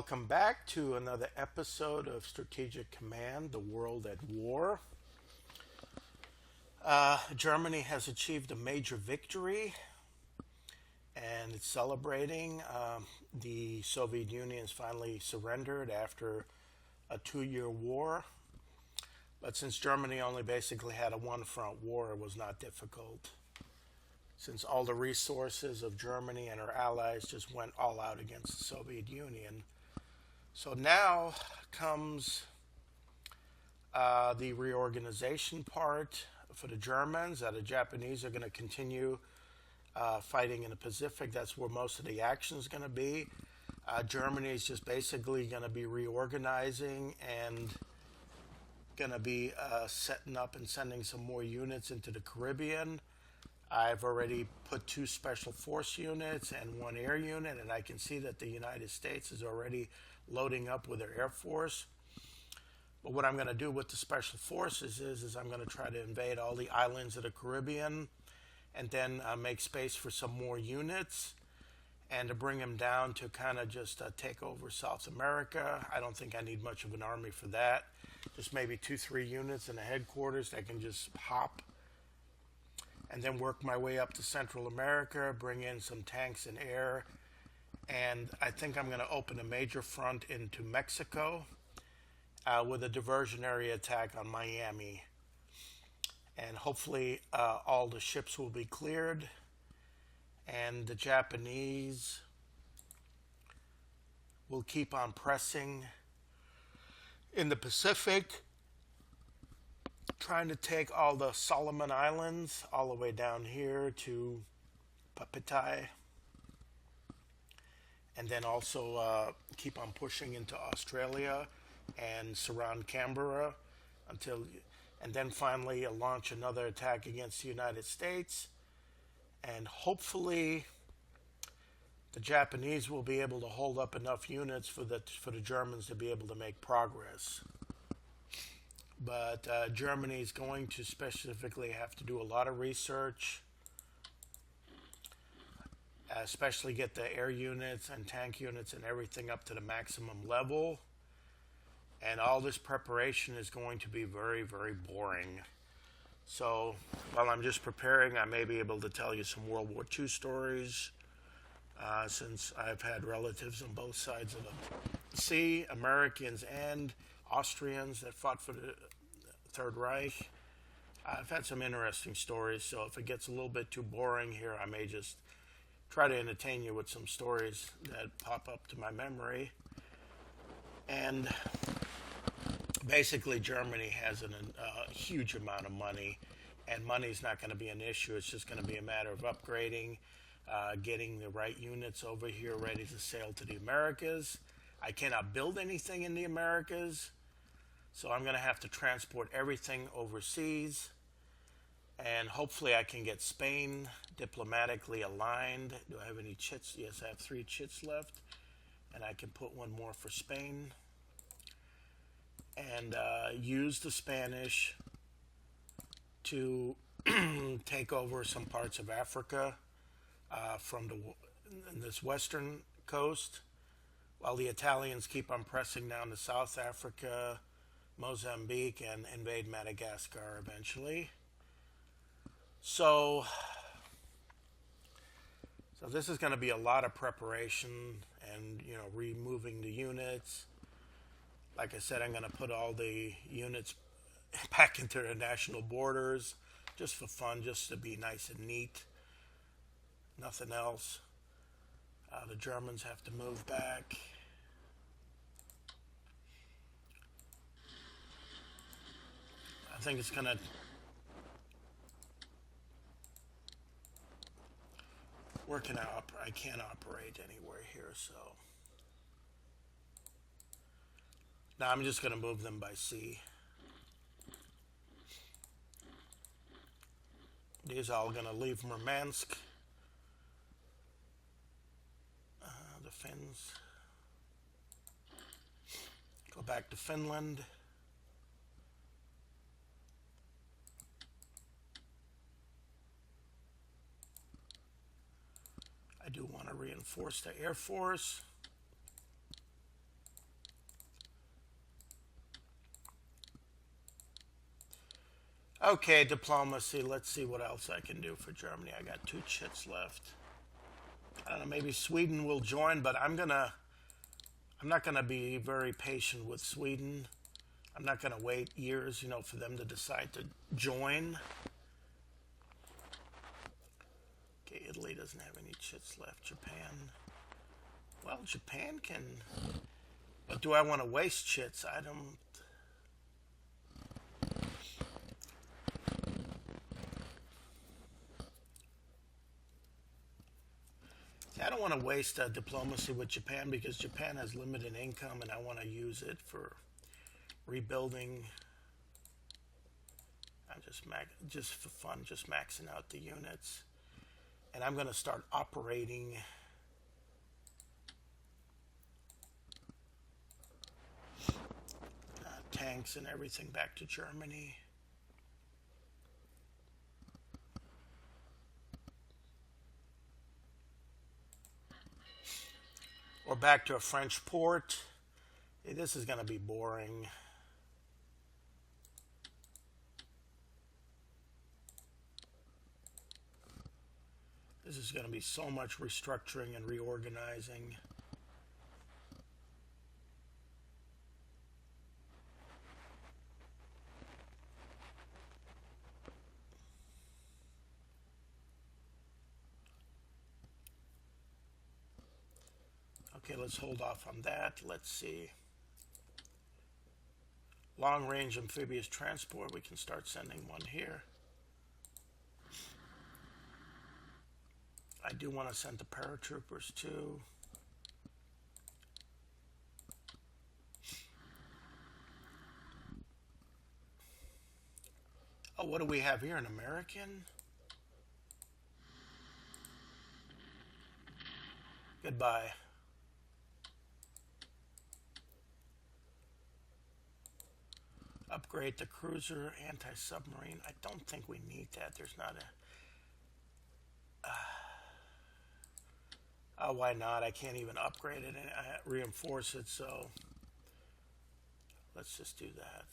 Welcome back to another episode of Strategic Command, The World at War. Germany has achieved a major victory and it's celebrating. The Soviet Union has finally surrendered after a 2-year war. But since Germany only basically had a one-front war, it was not difficult. Since all the resources of Germany and her allies just went all out against the Soviet Union. So now comes the reorganization part for the Germans. The Japanese are going to continue fighting in the Pacific. That's where most of the action is going to be. Germany is just basically going to be reorganizing and going to be setting up and sending some more units into the Caribbean. I've already put 2 special force units and 1 air unit, and I can see that the United States is already loading up with their air force. But what I'm going to do with the special forces is I'm going to try to invade all the islands of the Caribbean and then make space for some more units and to bring them down to kind of just take over South America. I don't think I need much of an army for that. Just maybe 2-3 units in the headquarters that can just hop and then work my way up to Central America, bring in some tanks and air. And I think I'm going to open a major front into Mexico with a diversionary attack on Miami. And hopefully all the ships will be cleared. And the Japanese will keep on pressing in the Pacific, trying to take all the Solomon Islands all the way down here to Papeete. And then also keep on pushing into Australia and surround Canberra and then finally launch another attack against the United States. And hopefully the Japanese will be able to hold up enough units for the Germans to be able to make progress. But Germany is going to specifically have to do a lot of research, especially get the air units and tank units and everything up to the maximum level. And all this preparation is going to be very, very boring. So while I'm just preparing, I may be able to tell you some World War II stories, since I've had relatives on both sides of the sea, Americans and Austrians that fought for the Third Reich. I've had some interesting stories, so if it gets a little bit too boring here, I may just try to entertain you with some stories that pop up to my memory. And basically, Germany has a huge amount of money, and money's not going to be an issue. It's just going to be a matter of upgrading, getting the right units over here ready to sail to the Americas. I cannot build anything in the Americas, so I'm going to have to transport everything overseas. And hopefully I can get Spain diplomatically aligned. Do I have any chits? Yes, I have 3 chits left. And I can put 1 more for Spain. And use the Spanish to take over some parts of Africa from this western coast, while the Italians keep on pressing down to South Africa, Mozambique, and invade Madagascar eventually. So this is going to be a lot of preparation and, removing the units. Like I said, I'm going to put all the units back into their national borders just for fun, just to be nice and neat. Nothing else. The Germans have to move back. I think it's going to working out. I can't operate anywhere here, so now I'm just going to move them by sea. These are all going to leave Murmansk. The Finns go back to Finland. I do want to reinforce the Air Force. Okay, diplomacy. Let's see what else I can do for Germany. I got 2 chits left. I don't know, maybe Sweden will join, but I'm not gonna be very patient with Sweden. I'm not gonna wait years, for them to decide to join. Okay, Italy doesn't have any chits left. Japan. Well, Japan can, but do I want to waste chits? I don't. I don't want to waste diplomacy with Japan because Japan has limited income and I want to use it for rebuilding. I'm just for fun, just maxing out the units. And I'm going to start operating tanks and everything back to Germany. Or back to a French port. Hey, this is going to be boring. This is going to be so much restructuring and reorganizing. Okay, let's hold off on that. Let's see. Long-range amphibious transport, we can start sending one here. I do want to send the paratroopers too. Oh, what do we have here? An American? Goodbye. Upgrade the cruiser, anti-submarine. I don't think we need that. There's not a... oh, why not? I can't even upgrade it and reinforce it, so let's just do that.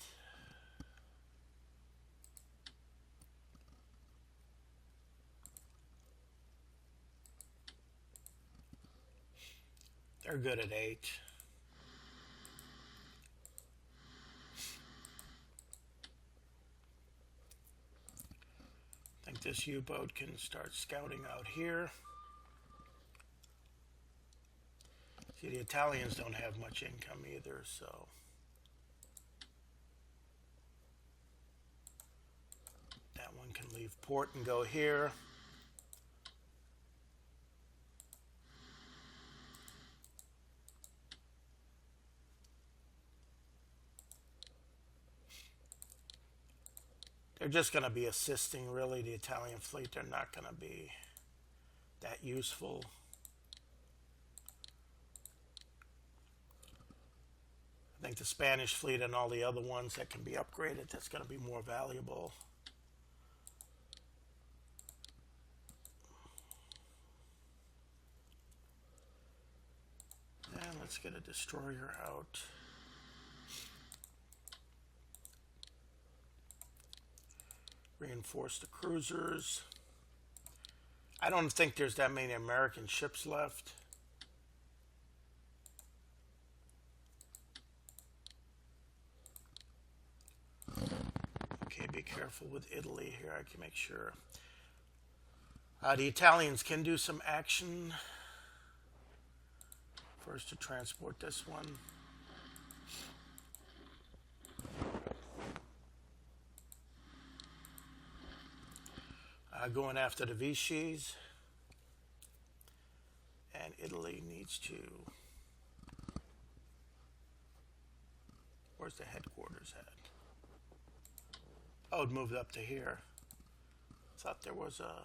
They're good at 8. I think this U-boat can start scouting out here. See, the Italians don't have much income either, so... that one can leave port and go here. They're just going to be assisting, really, the Italian fleet. They're not going to be that useful. I think the Spanish fleet and all the other ones that can be upgraded, that's going to be more valuable. And let's get a destroyer out. Reinforce the cruisers. I don't think there's that many American ships left. Okay, be careful with Italy here. I can make sure. The Italians can do some action. First to transport this one. Going after the Vichy's. And Italy needs to... where's the headquarters at? Oh, it moved up to here. Thought there was a...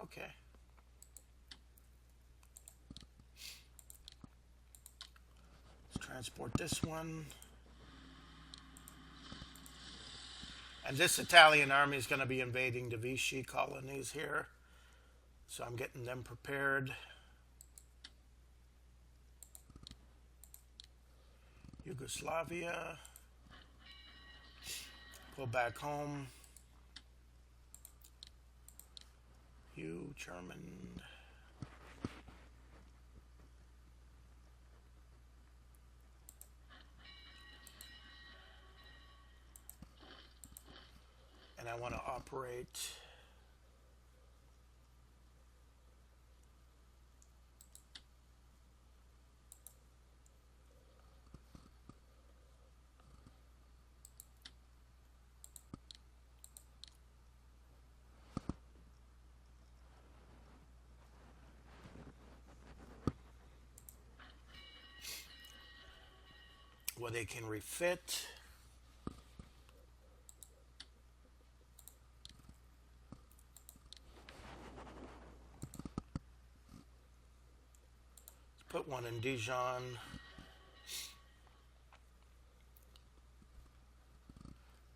okay. Transport this one. And this Italian army is going to be invading the Vichy colonies here. So I'm getting them prepared. Yugoslavia. Pull back home. You, German. And I want to operate where they can refit. Let's put one in Dijon.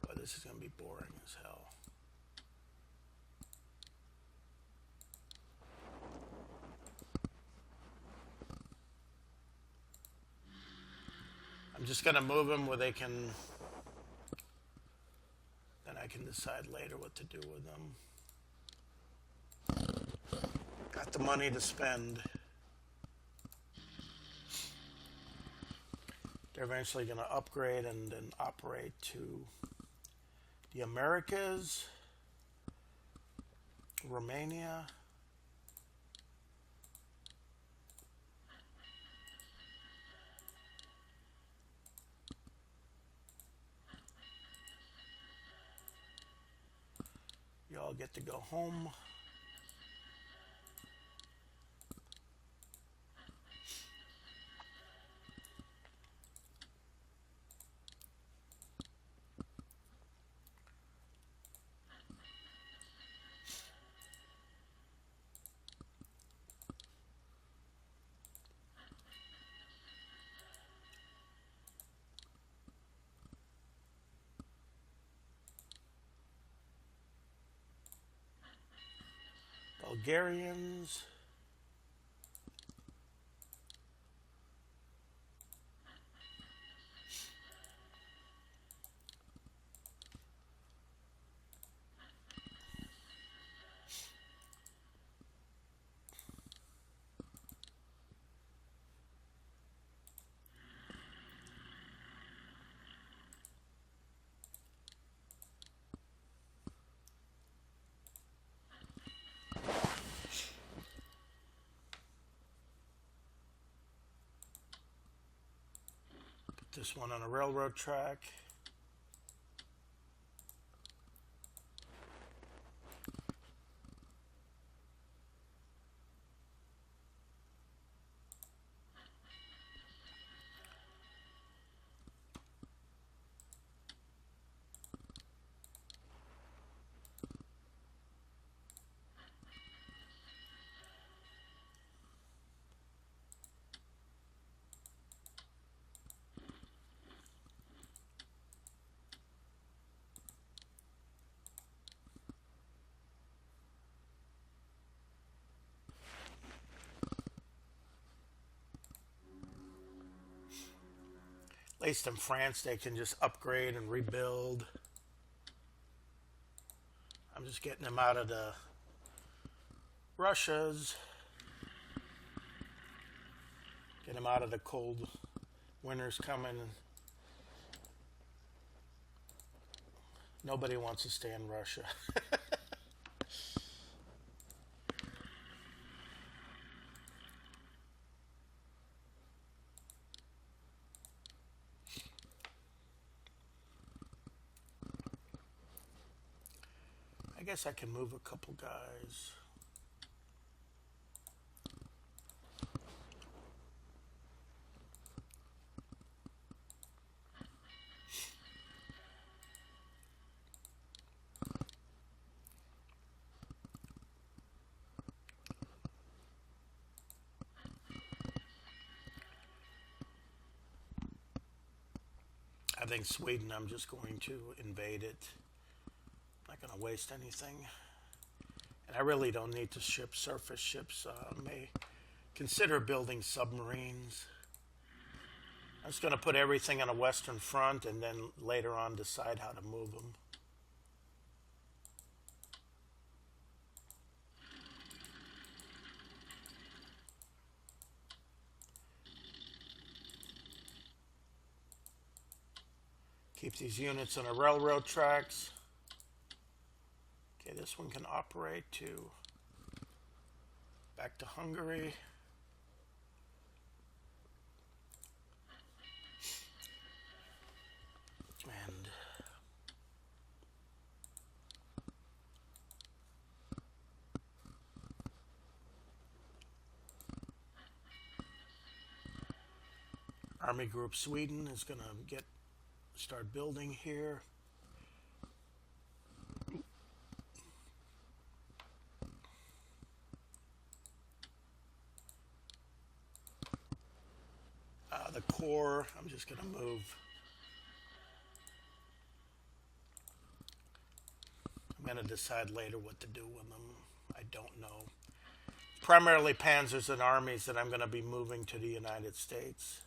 Boy, this is going to be boring as hell. I'm just going to move them where they can, then I can decide later what to do with them. Got the money to spend. They're eventually going to upgrade and then operate to the Americas, Romania, y'all get to go home. Bulgarians. This one on a railroad track. At least in France, they can just upgrade and rebuild. I'm just getting them out of the Russias. Get them out of the cold winters coming. Nobody wants to stay in Russia. I guess I can move a couple guys. I think Sweden, I'm just going to invade it. Not going to waste anything. And I really don't need to ship surface ships. May consider building submarines. I'm just going to put everything on a western front and then later on decide how to move them. Keep these units on the railroad tracks. Okay, this one can operate to back to Hungary. And Army Group Sweden is going to start building here. The core, I'm just going to move. I'm going to decide later what to do with them. I don't know. Primarily panzers and armies that I'm going to be moving to the United States.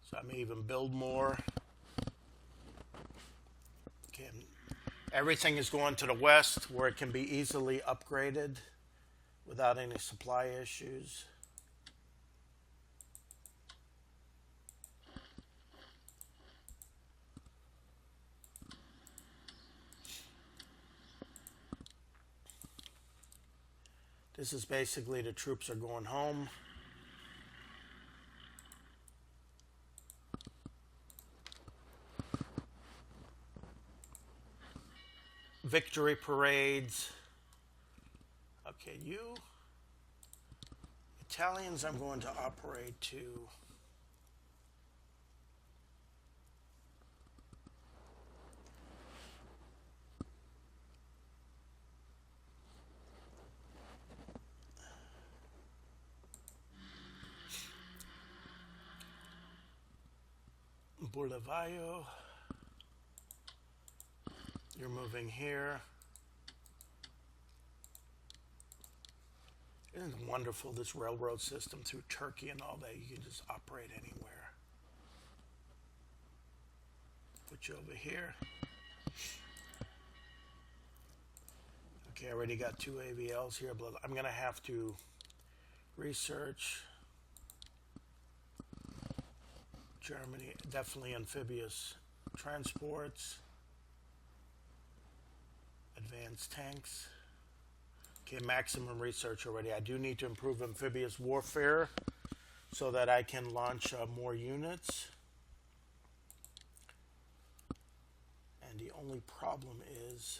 So I may even build more. Okay, everything is going to the west where it can be easily upgraded without any supply issues. This is basically the troops are going home. Victory parades. Okay, you Italians I'm going to operate to Bolivaio. You're moving here. Isn't it wonderful, this railroad system through Turkey and all that? You can just operate anywhere. Put you over here. Okay, I already got 2 AVLs here, but I'm going to have to research Germany, definitely amphibious transports, advanced tanks. Okay, maximum research already. I do need to improve amphibious warfare so that I can launch more units. And the only problem is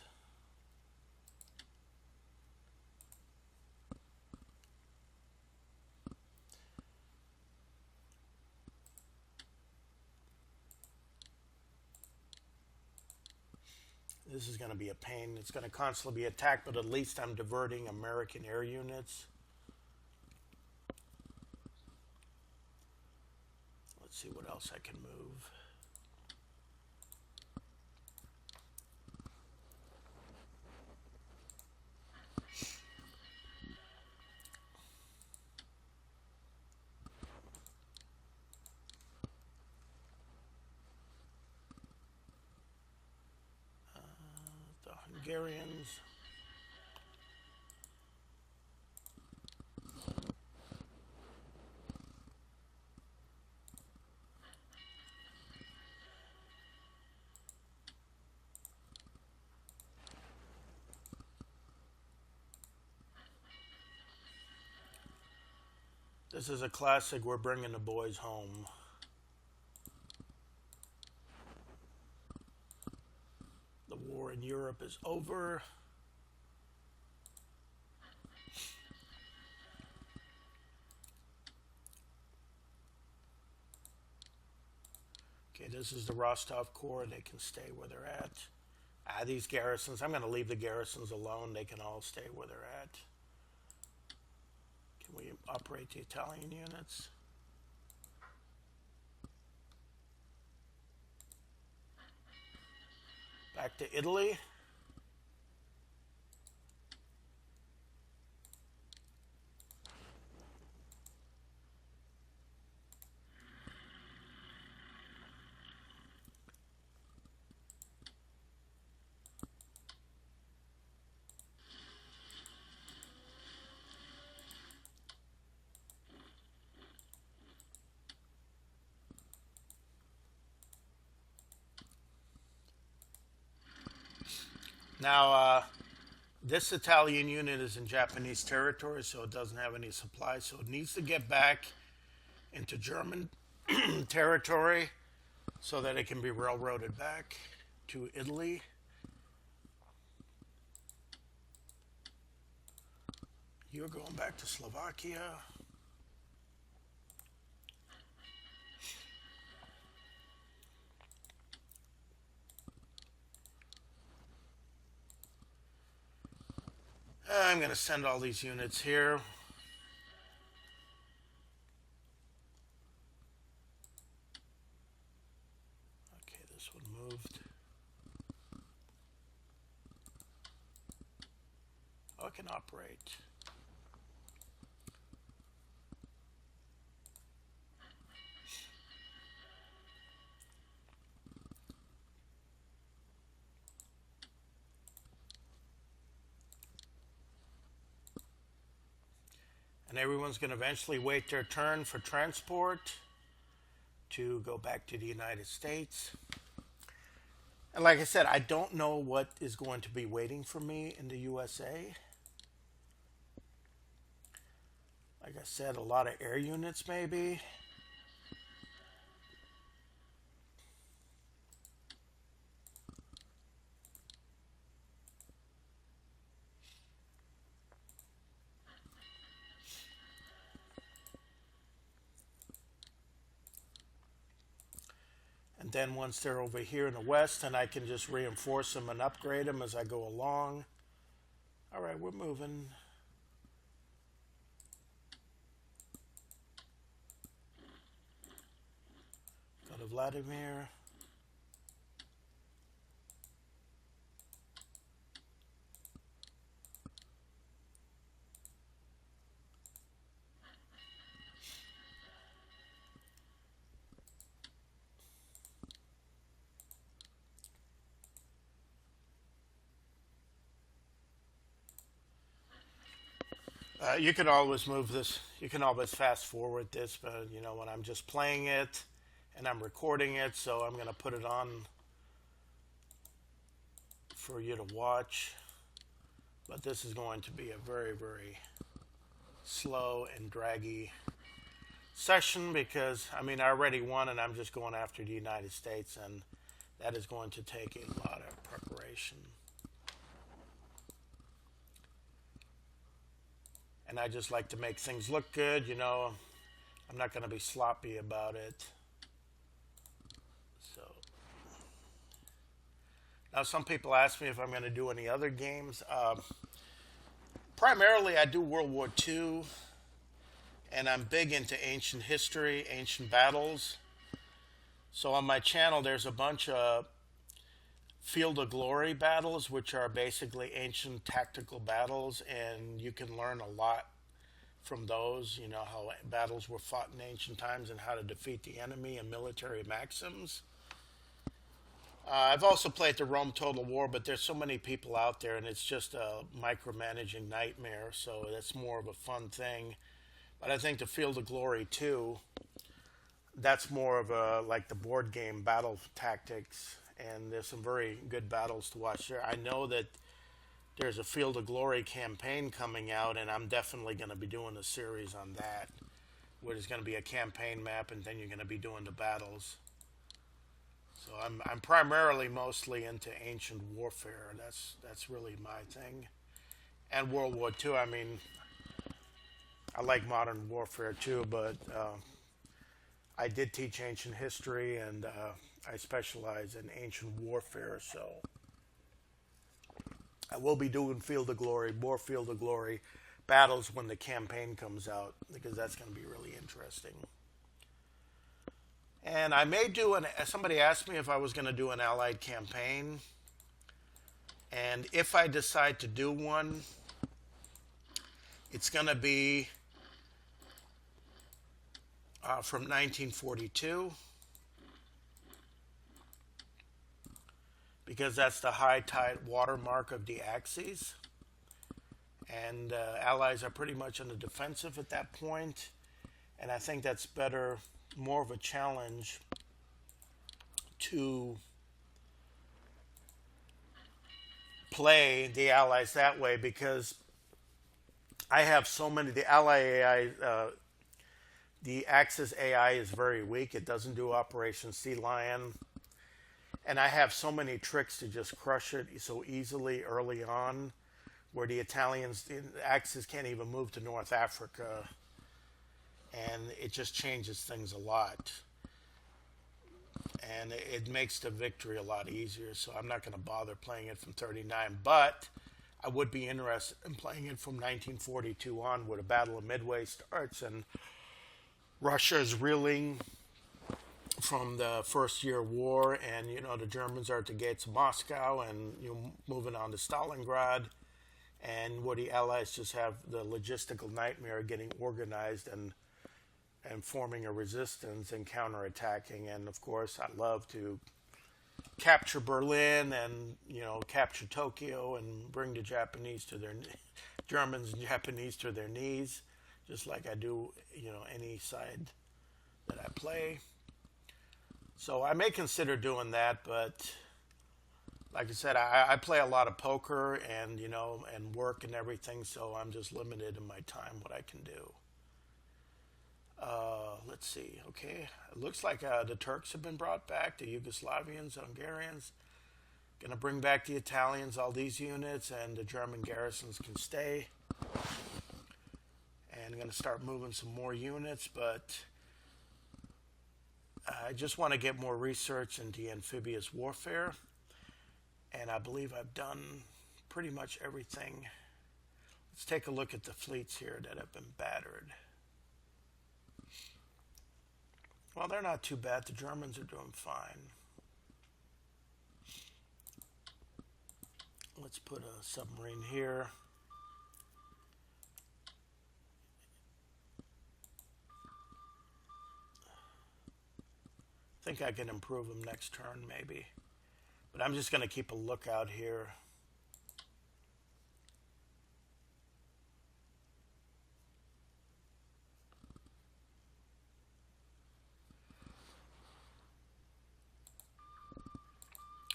this is going to be a pain. It's going to constantly be attacked, but at least I'm diverting American air units. Let's see what else I can move. The Hungarians. This is a classic, we're bringing the boys home. The war in Europe is over. Okay, this is the Rostov Corps. They can stay where they're at. These garrisons, I'm going to leave the garrisons alone. They can all stay where they're at. Can we operate the Italian units? Back to Italy. Now, this Italian unit is in Japanese territory, so it doesn't have any supplies, so it needs to get back into German territory so that it can be railroaded back to Italy. You're going back to Slovakia. I'm going to send all these units here. Okay, this one moved. Oh, it can operate. And everyone's going to eventually wait their turn for transport to go back to the United States. And like I said, I don't know what is going to be waiting for me in the USA. Like I said, a lot of air units maybe. And then once they're over here in the west, then I can just reinforce them and upgrade them as I go along. All right, we're moving. Go to Vladimir. You can always move this. You can always fast forward this, but you know when I'm just playing it and I'm recording it, so I'm going to put it on for you to watch. But this is going to be a very, very slow and draggy session because I mean I already won and I'm just going after the United States, and that is going to take a lot of preparation. And I just like to make things look good, you know. I'm not going to be sloppy about it. So now some people ask me if I'm going to do any other games. Primarily I do World War II, and I'm big into ancient history, ancient battles. So on my channel there's a bunch of Field of Glory battles, which are basically ancient tactical battles, and you can learn a lot from those, you know, how battles were fought in ancient times and how to defeat the enemy and military maxims. I've also played the Rome Total War, but there's so many people out there and it's just a micromanaging nightmare, so that's more of a fun thing. But I think the Field of Glory 2, that's more of a like the board game battle tactics, and there's some very good battles to watch there. I know that there's a Field of Glory campaign coming out, and I'm definitely going to be doing a series on that, where there's going to be a campaign map, and then you're going to be doing the battles. So I'm primarily mostly into ancient warfare. That's really my thing. And World War II. I mean, I like modern warfare too, but I did teach ancient history, and I specialize in ancient warfare, so I will be doing Field of Glory, more Field of Glory battles when the campaign comes out, because that's going to be really interesting. And I may do somebody asked me if I was going to do an Allied campaign, and if I decide to do one, it's going to be from 1942. Because that's the high tide watermark of the Axis. And Allies are pretty much on the defensive at that point. And I think that's better, more of a challenge to play the Allies that way because I have so many. The Ally AI, the Axis AI is very weak. It doesn't do Operation Sea Lion, and I have so many tricks to just crush it so easily early on, where the Italians, the Axis can't even move to North Africa, and it just changes things a lot. And it makes the victory a lot easier. So I'm not going to bother playing it from 39, but I would be interested in playing it from 1942 on, where the Battle of Midway starts and Russia is reeling from the First Year War, and the Germans are at the gates of Moscow, and moving on to Stalingrad, and where the Allies just have the logistical nightmare getting organized and forming a resistance and counterattacking. And of course, I love to capture Berlin and capture Tokyo and bring the Germans and Japanese to their knees, just like I do any side that I play. So I may consider doing that, but like I said, I play a lot of poker and and work and everything, so I'm just limited in my time what I can do. Let's see. Okay, it looks like the Turks have been brought back, the Yugoslavians, the Hungarians. Going to bring back the Italians, all these units, and the German garrisons can stay. And I'm going to start moving some more units, but I just want to get more research into amphibious warfare. And I believe I've done pretty much everything. Let's take a look at the fleets here that have been battered. Well, they're not too bad. The Germans are doing fine. Let's put a submarine here. I think I can improve them next turn, maybe. But I'm just going to keep a lookout here.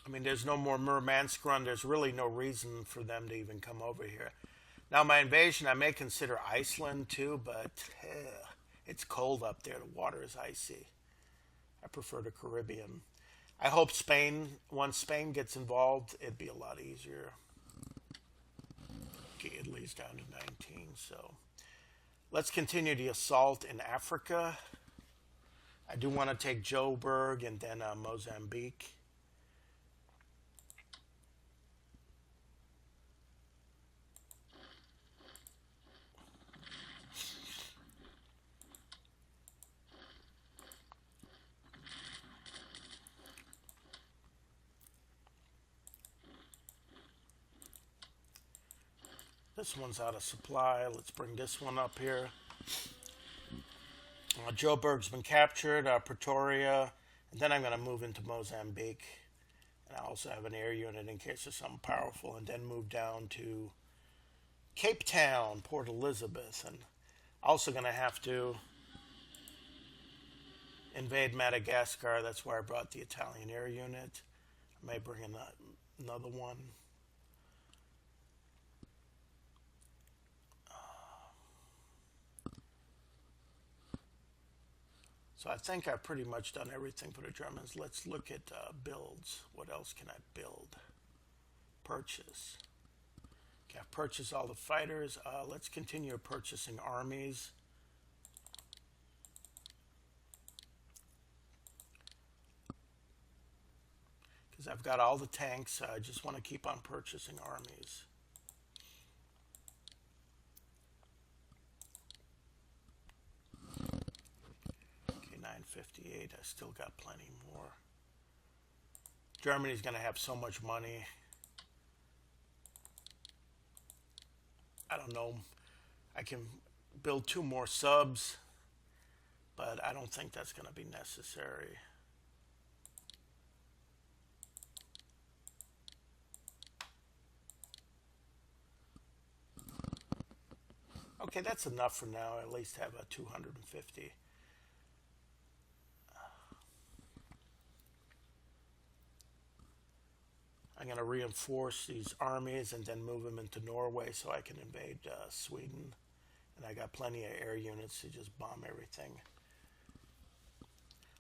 I mean, there's no more Murmansk run. There's really no reason for them to even come over here. Now, my invasion, I may consider Iceland too, but it's cold up there. The water is icy. I prefer the Caribbean. I hope Spain, once Spain gets involved, it'd be a lot easier. Okay, Italy's down to 19, so let's continue the assault in Africa. I do want to take Joburg and then Mozambique. This one's out of supply. Let's bring this one up here. Joburg's been captured, Pretoria, and then I'm going to move into Mozambique. And I also have an air unit in case there's something powerful, and then move down to Cape Town, Port Elizabeth, and also going to have to invade Madagascar. That's where I brought the Italian air unit. I may bring in another one. So I think I've pretty much done everything for the Germans. Let's look at builds. What else can I build? Purchase. Okay, I've purchased all the fighters. Let's continue purchasing armies. Because I've got all the tanks. I just want to keep on purchasing armies. Okay, 958. I still got plenty more. Germany's going to have so much money. I don't know. I can build 2 more subs, but I don't think that's going to be necessary. Okay, that's enough for now. At least have a 250. I'm going to reinforce these armies and then move them into Norway so I can invade Sweden. And I got plenty of air units to just bomb everything.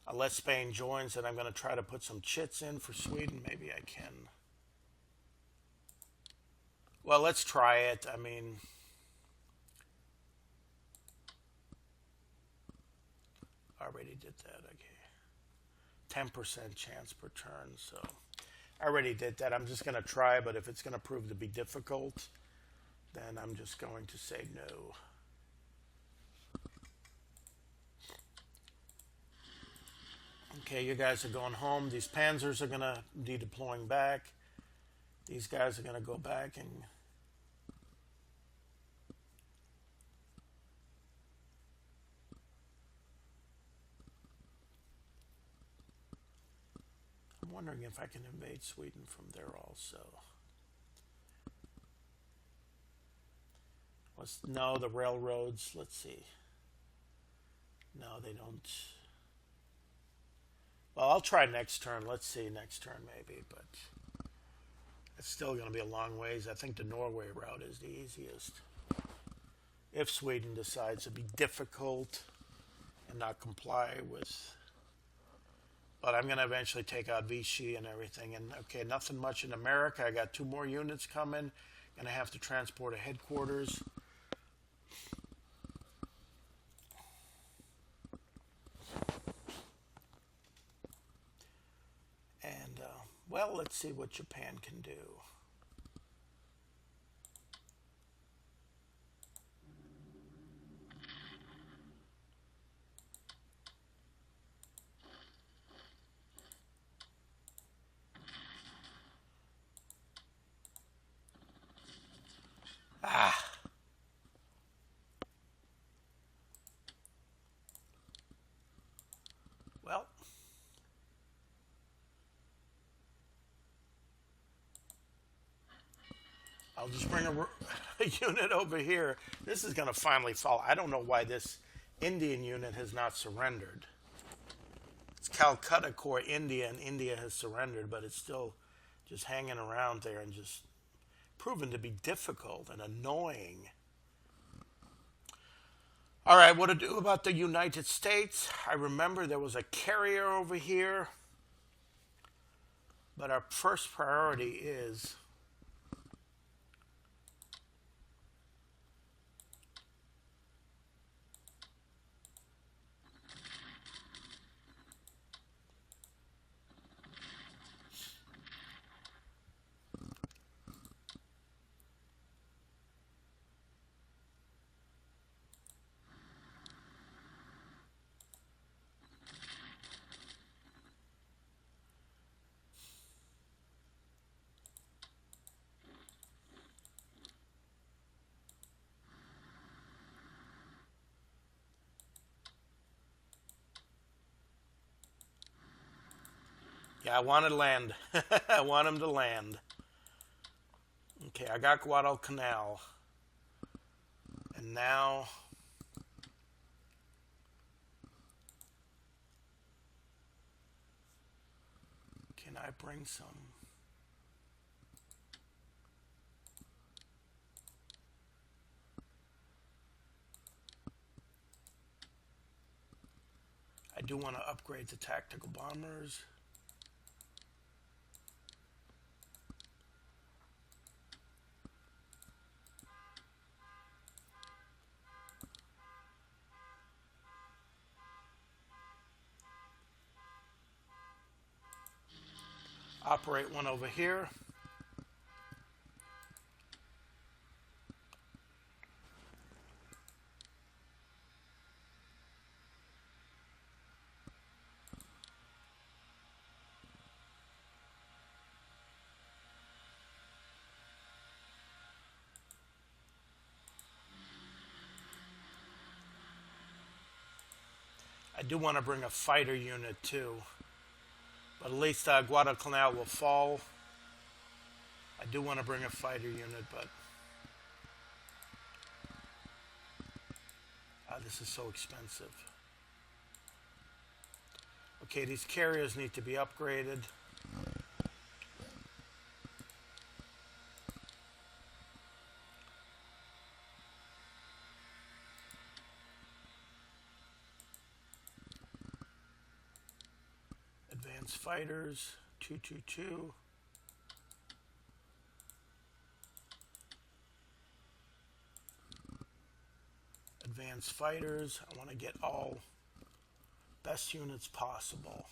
Unless Spain joins, then I'm going to try to put some chits in for Sweden. Maybe I can. Well, let's try it. I mean, already did that. Okay. 10% chance per turn. So I already did that. I'm just going to try, but if it's going to prove to be difficult, then I'm just going to say no. Okay, you guys are going home. These panzers are going to be deploying back. These guys are going to go back and I'm wondering if I can invade Sweden from there also. No, the railroads, let's see. No, they don't. Well, I'll try next turn. Let's see next turn maybe, but it's still going to be a long ways. I think the Norway route is the easiest. If Sweden decides to be difficult and not comply with... But I'm going to eventually take out Vichy and everything. And okay, nothing much in America. I got 2 more units coming. Going to have to transport a headquarters. And, well, let's see what Japan can do. Well, I'll just bring a unit over here. This is going to finally fall. I don't know why this Indian unit has not surrendered. It's Calcutta Corps, India, and India has surrendered, but it's still just hanging around there and just proven to be difficult and annoying. All right, what to do about the United States? I remember there was a carrier over here, but our first priority is yeah, I wanted land. I want him to land. Okay, I got Guadalcanal. And now... Can I bring some... I do want to upgrade the tactical bombers. Operate one over here. I do want to bring a fighter unit too, but at least Guadalcanal will fall. I do want to bring a fighter unit, but this is so expensive. Okay, these carriers need to be upgraded. Advanced fighters, 222. Advanced fighters, I want to get all best units possible.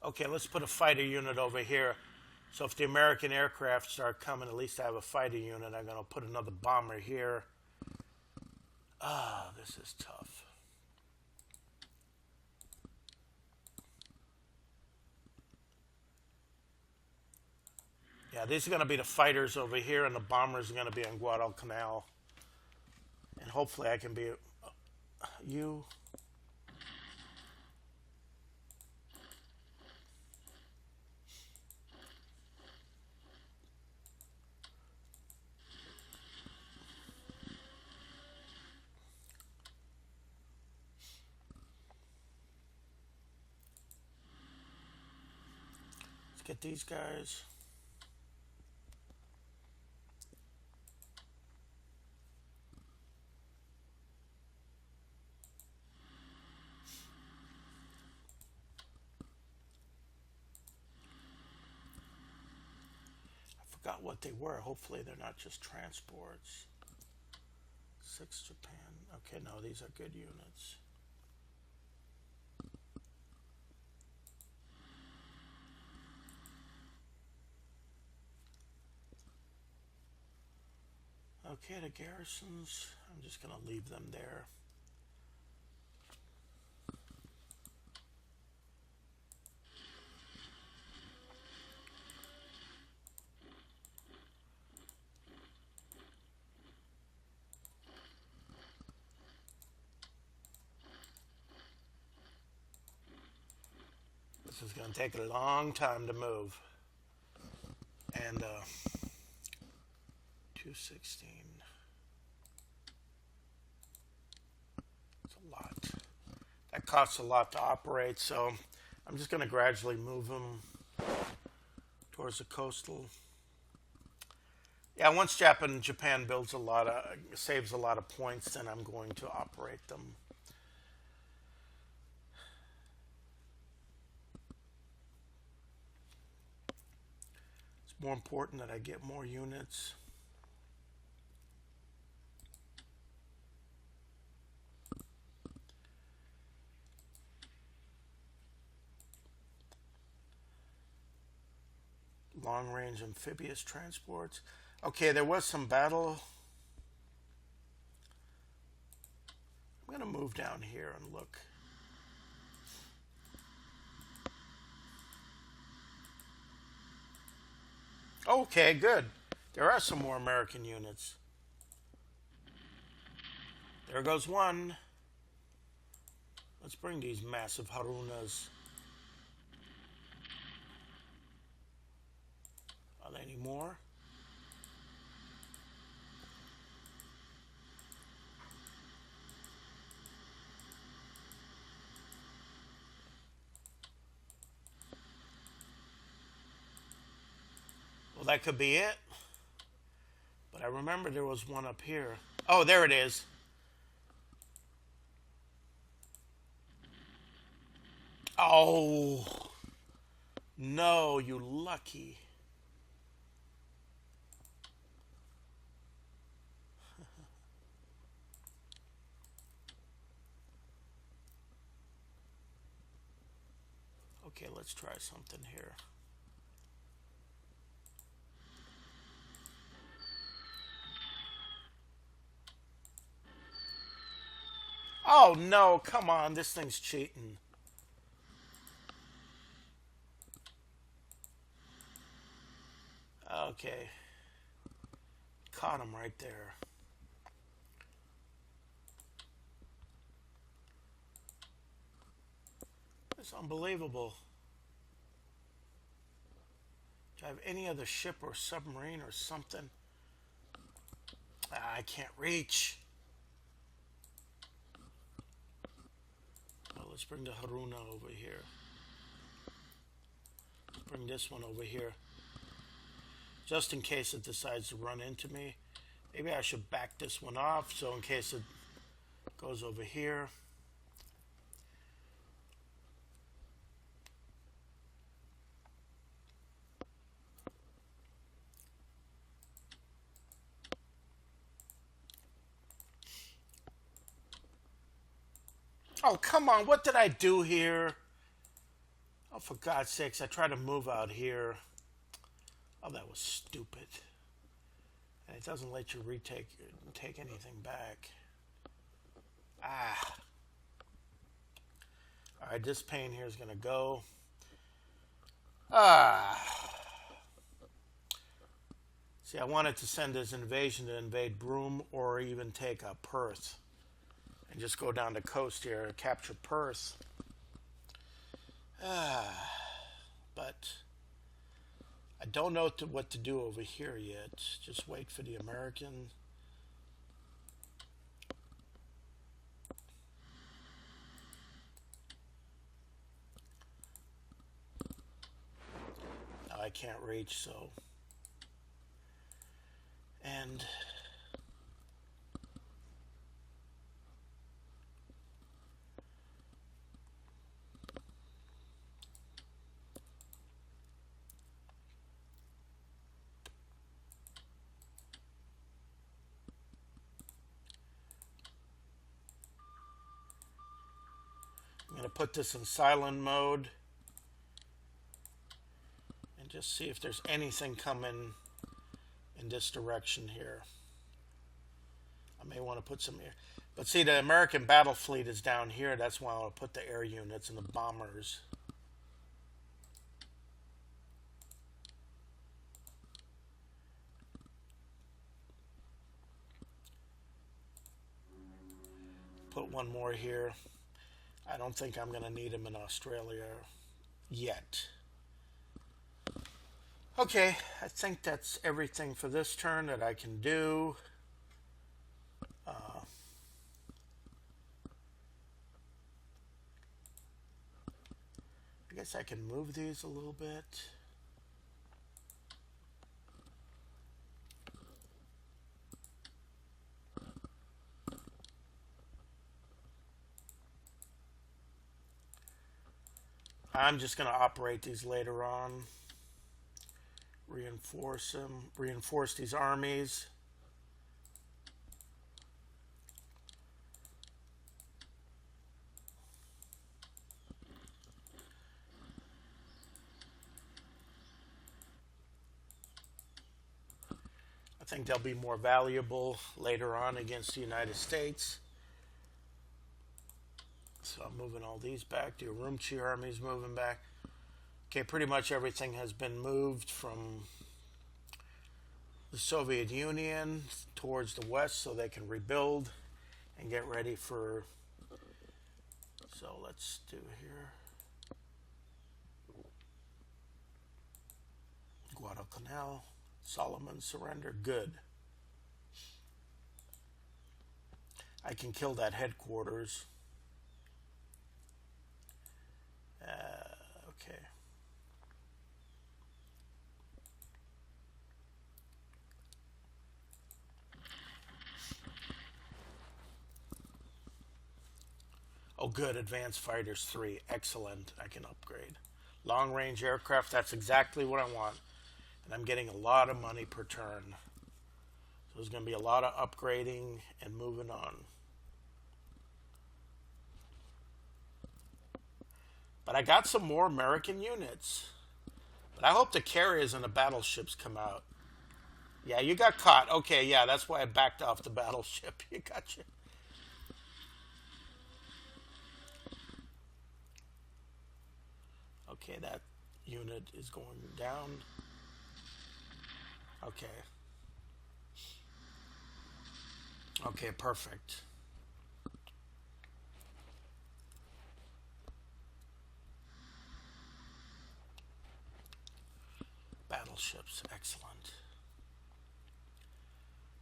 Okay, let's put a fighter unit over here. So if the American aircraft start coming, at least I have a fighter unit. I'm going to put another bomber here. Ah, this is tough. Yeah, these are going to be the fighters over here, and the bombers are going to be on Guadalcanal. And hopefully I can be you. Let's get these guys. Forgot what they were. Hopefully they're not just transports. 6 Japan. Okay, no, these are good units. Okay, the garrisons, I'm just going to leave them there. This is going to take a long time to move. And 216. It's a lot. That costs a lot to operate, so I'm just going to gradually move them towards the coastal. Yeah, once Japan builds saves a lot of points, then I'm going to operate them. It's more important that I get more units. Long-range amphibious transports. Okay, there was some battle. I'm going to move down here and look. Okay, good. There are some more American units. There goes one. Let's bring these massive Harunas. Are there any more? Well, that could be it. But I remember there was one up here. Oh, there it is. Oh. No, you lucky. Okay, let's try something here. Oh, no, come on. This thing's cheating. Okay. Caught him right there. It's unbelievable. Do I have any other ship or submarine or something? I can't reach. Well, let's bring the Haruna over here. Let's bring this one over here. Just in case it decides to run into me. Maybe I should back this one off so in case it goes over here. Oh, come on. What did I do here? Oh, for God's sakes. I tried to move out here. Oh, that was stupid. And it doesn't let you take anything back. Ah. All right, this pane here is going to go. Ah. See, I wanted to send this invasion to invade Broome or even take Perth. And just go down the coast here and capture Perth. But I don't know what to do over here yet. Just wait for the American. No, I can't reach, so. And I'm going to put this in silent mode and just see if there's anything coming in this direction here. I may want to put some air. But see, the American battle fleet is down here. That's why I'll put the air units and the bombers. Put one more here. I don't think I'm going to need them in Australia yet. Okay, I think that's everything for this turn that I can do. I guess I can move these a little bit. I'm just going to operate these later on. Reinforce them. Reinforce these armies. I think they'll be more valuable later on against the United States. So I'm moving all these back. The Urumqi army's moving back. Okay, pretty much everything has been moved from the Soviet Union towards the west so they can rebuild and get ready for. So let's do here. Guadalcanal, Solomon surrender. Good. I can kill that headquarters. Okay. Oh, good. Advanced Fighters 3. Excellent. I can upgrade. Long-range aircraft. That's exactly what I want. And I'm getting a lot of money per turn. So there's going to be a lot of upgrading and moving on. But I got some more American units. But I hope the carriers and the battleships come out. Yeah, you got caught. Okay, yeah, that's why I backed off the battleship. You gotcha. Okay, that unit is going down. Okay. Okay, perfect. Battleships, excellent.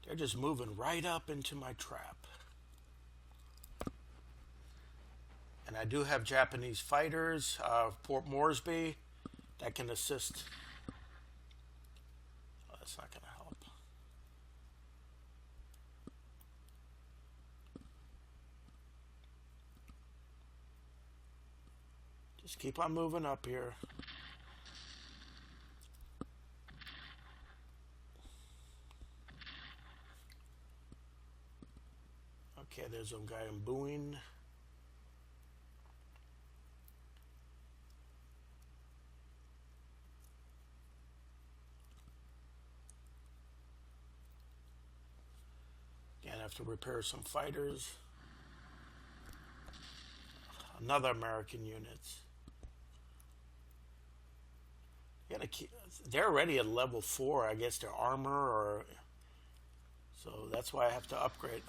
They're just moving right up into my trap. And I do have Japanese fighters, Port Moresby, that can assist. Oh, that's not going to help. Just keep on moving up here. Okay, there's a guy in Boeing. Again, I have to repair some fighters. Another American units. They're already at level 4. I guess their armor, or so that's why I have to upgrade.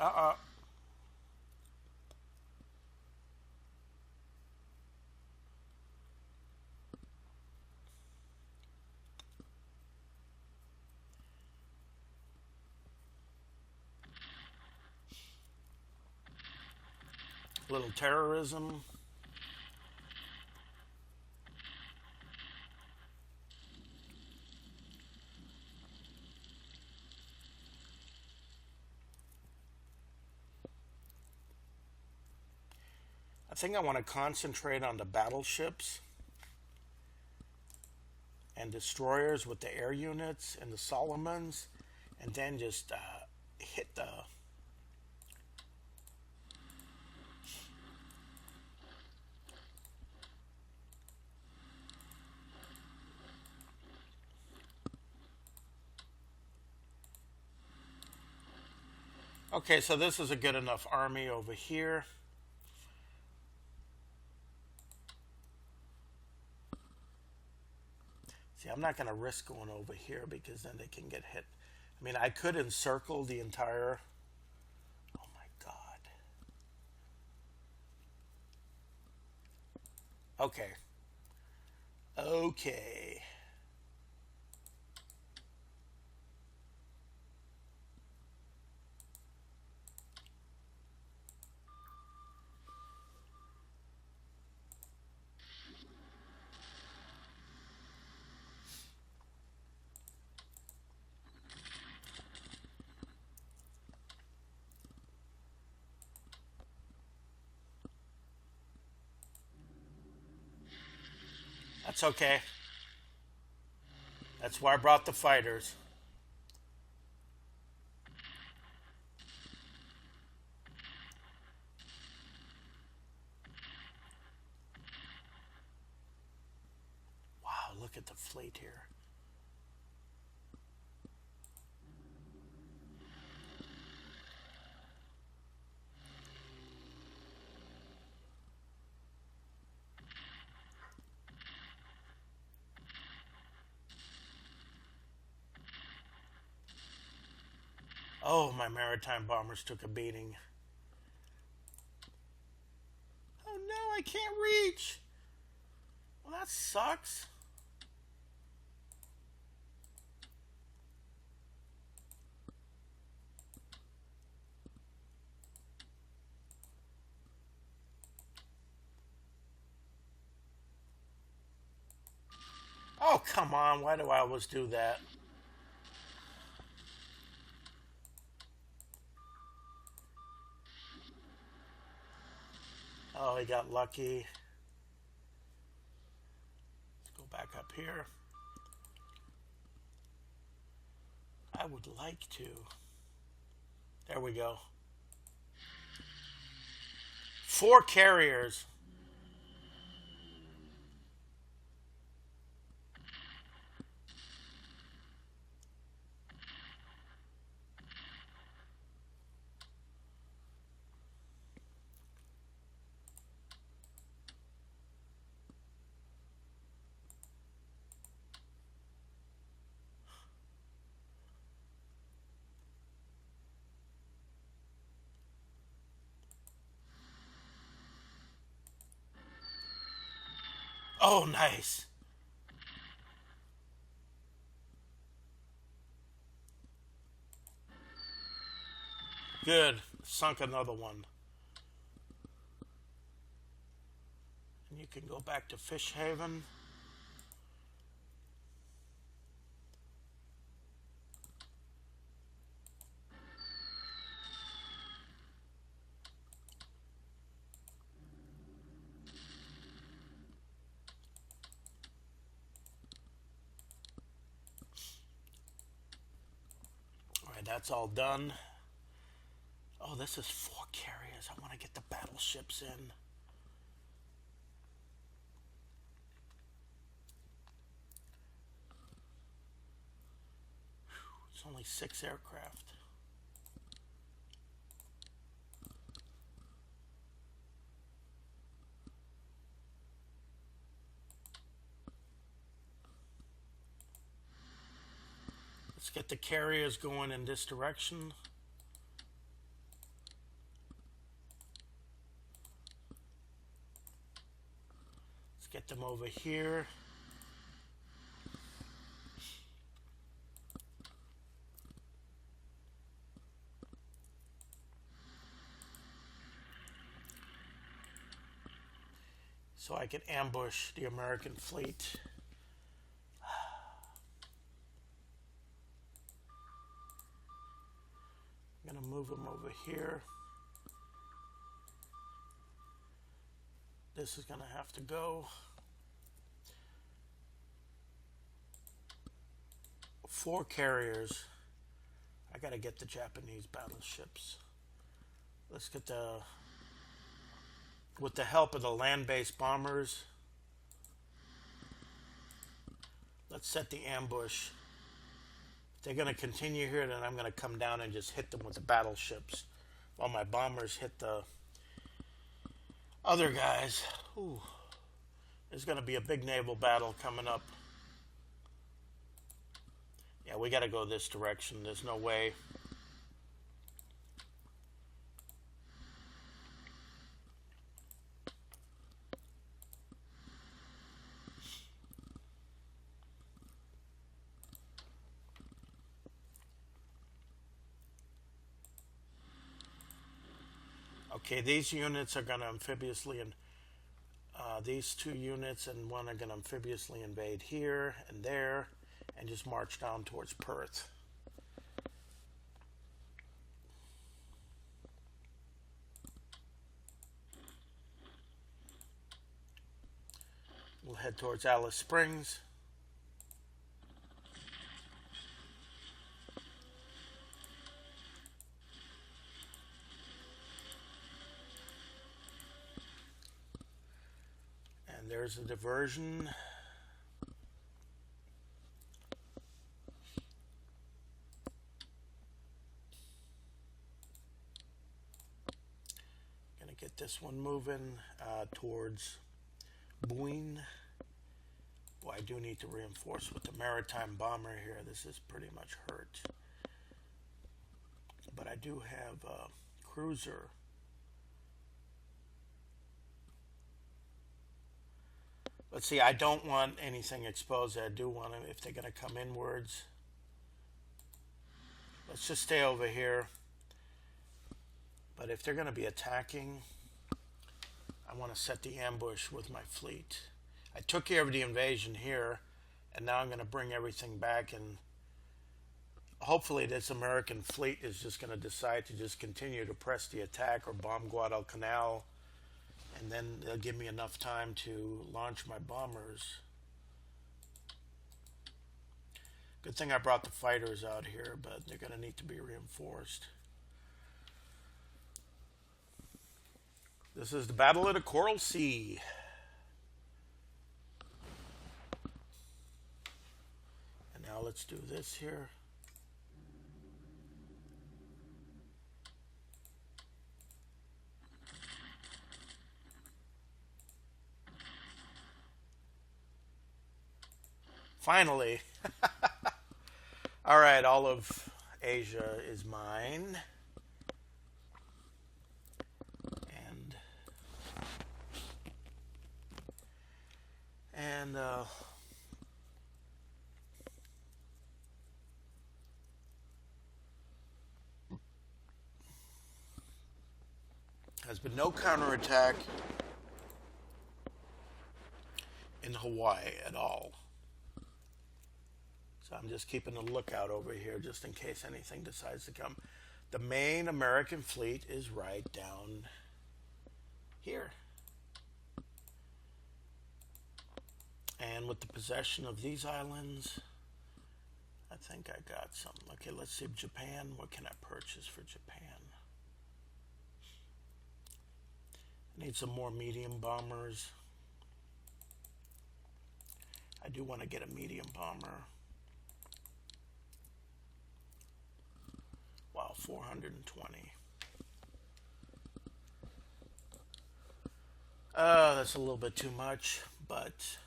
Little terrorism. I think I want to concentrate on the battleships and destroyers with the air units and the Solomons, and then just hit the Okay, so this is a good enough army over here. See, I'm not going to risk going over here because then they can get hit. I mean, I could encircle the entire... Oh my God. Okay. Okay. That's okay. That's why I brought the fighters. Wow, look at the fleet here. Oh, my maritime bombers took a beating. Oh no, I can't reach. Well, that sucks. Oh, come on. Why do I always do that? Oh, he got lucky. Let's go back up here. I would like to. There we go. 4 carriers. Oh, nice. Good. Sunk another one. you can go back to Fish Haven. All right, that's all done. Oh, this is 4 carriers. I want to get the battleships in. It's only 6 aircraft. Let's get the carriers going in this direction. Let's get them over here. So I can ambush the American fleet. I'm going to move them over here. This is going to have to go. 4 carriers. I got to get the Japanese battleships. Let's get the... With the help of the land-based bombers, let's set the ambush. If they're going to continue here, then I'm going to come down and just hit them with the battleships while my bombers hit the other guys. Ooh. There's going to be a big naval battle coming up. Yeah, we got to go this direction. There's no way. Okay, these units are going to amphibiously, and these 2 units and 1 are going to amphibiously invade here and there, and just march down towards Perth. We'll head towards Alice Springs. And there's a diversion. Gonna get this one moving towards Boyne. Boy, I do need to reinforce with the maritime bomber here. This is pretty much hurt. But I do have a cruiser. Let's see, I don't want anything exposed. I do want them, if they're going to come inwards. Let's just stay over here. But if they're going to be attacking, I want to set the ambush with my fleet. I took care of the invasion here, and now I'm going to bring everything back, and hopefully this American fleet is just going to decide to just continue to press the attack or bomb Guadalcanal, and then they'll give me enough time to launch my bombers. Good thing I brought the fighters out here, but they're going to need to be reinforced. This is the Battle of the Coral Sea. And now let's do this here. Finally. All right, all of Asia is mine. And has been no counterattack. in Hawaii at all. So I'm just keeping a lookout over here just in case anything decides to come. The main American fleet is right down here. And with the possession of these islands, I think I got something. Okay, let's see Japan. What can I purchase for Japan? I need some more medium bombers. I do want to get a medium bomber. Wow, 420. That's a little bit too much, but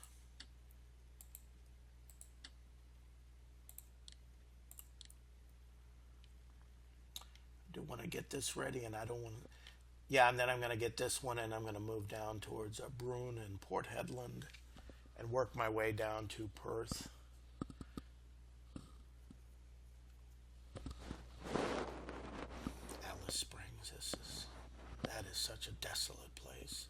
I do want to get this ready, and I don't want to. Yeah, and then I'm going to get this one, and I'm going to move down towards Broome and Port Hedland and work my way down to Perth. Alice Springs, that is such a desolate place.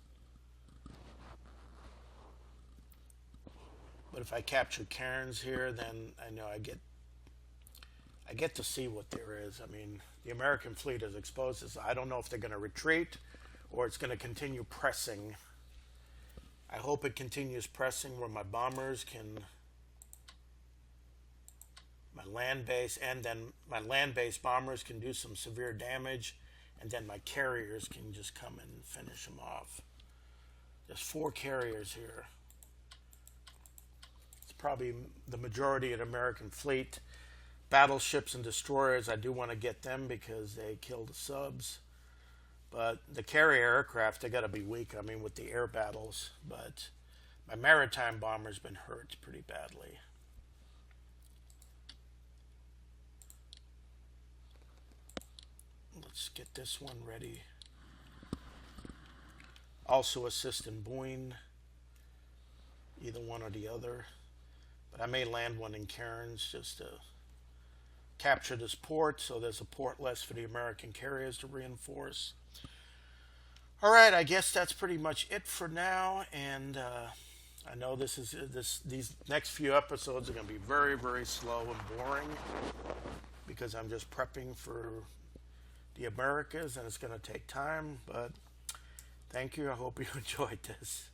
But if I capture Cairns here, then I know I get to see what there is. I mean, the American fleet is exposed. I don't know if they're going to retreat or it's going to continue pressing. I hope it continues pressing where my bombers can, my land-based, and then my land-based bombers can do some severe damage, and then my carriers can just come and finish them off. There's 4 carriers here. It's probably the majority of the American fleet. Battleships and destroyers, I do want to get them because they kill the subs. But the carrier aircraft, they got to be weak, I mean, with the air battles. But my maritime bomber's been hurt pretty badly. Let's get this one ready. Also assist in Boyne, either one or the other. But I may land one in Cairns just to capture this port, so there's a port less for the American carriers to reinforce. All right, I guess that's pretty much it for now, and I know these next few episodes are going to be very, very slow and boring because I'm just prepping for the Americas, and it's going to take time, but thank you. I hope you enjoyed this.